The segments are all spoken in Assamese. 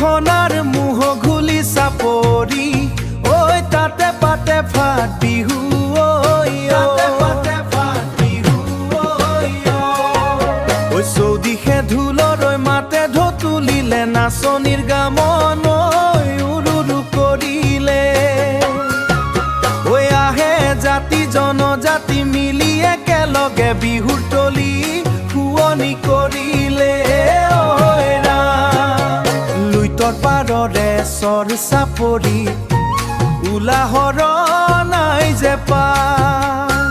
খনাৰ মুহ ঘুলি চাপৰি ঐ তাতে পাতে ফাট বিহু ঐ চৌদিশে ঢোলৰৈ মাতে ঢতুলিলে নাচনিৰ গামন উৰুৰু কৰিলে ঐ আহে জাতি জনজাতি মিলি একেলগে বিহুৰ তলি শুৱনি কৰিলে লুইতৰ পাৰৰে চৰ চাপৰি উলাহৰ নাই যে পাৰ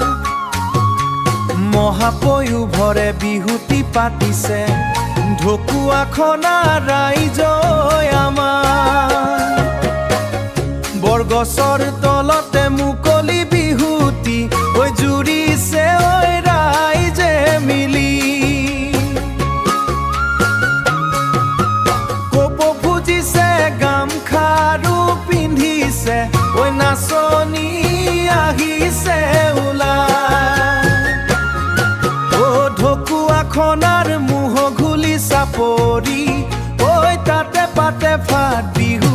মহাপয়ু ভৰে বিহুতি পাতিছে ঢকুৱাখনা ৰাইজ আমাৰ বৰগছৰ তলতে মুকলি বিহুতি ঐ জুৰিছে ঐ ৰাইজে মিলি কপ খুজিছে গামখাৰু পিন্ধিছে ঐ নাচনি আহিছে ওলাই ঢকুৱাখনাৰ মুহ ঘুলি চাপৰি ঐ তাতে পাতে ফাট বিহু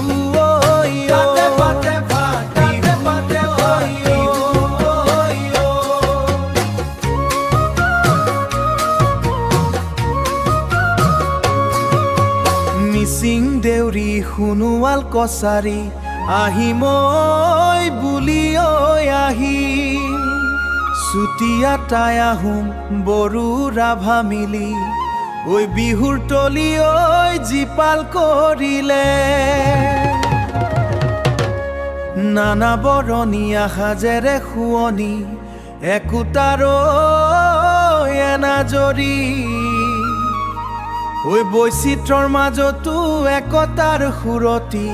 মিচিং দেউৰী সোণোৱাল কছাৰী আহিম বুলি আহি চুতীয়া টাই আহোম বড়ো ৰাভা মিলি ঐ বিহুৰ তলি জীপাল কৰিলে নানা বৰণীয়া সাজেৰে শুৱনি একোটাৰ এনাজৰি ঐ বৈচিত্ৰৰ মাজতো একতাৰ সুৰতি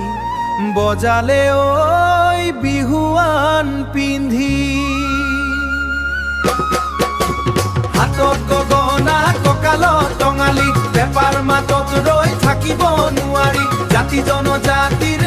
বজালে ঐ বিহুৱান পিন্ধি হাতত গগনা কঁকালত টঙালি বেপাৰ মাতত ৰৈ থাকিব নোৱাৰি জাতি জনজাতিৰ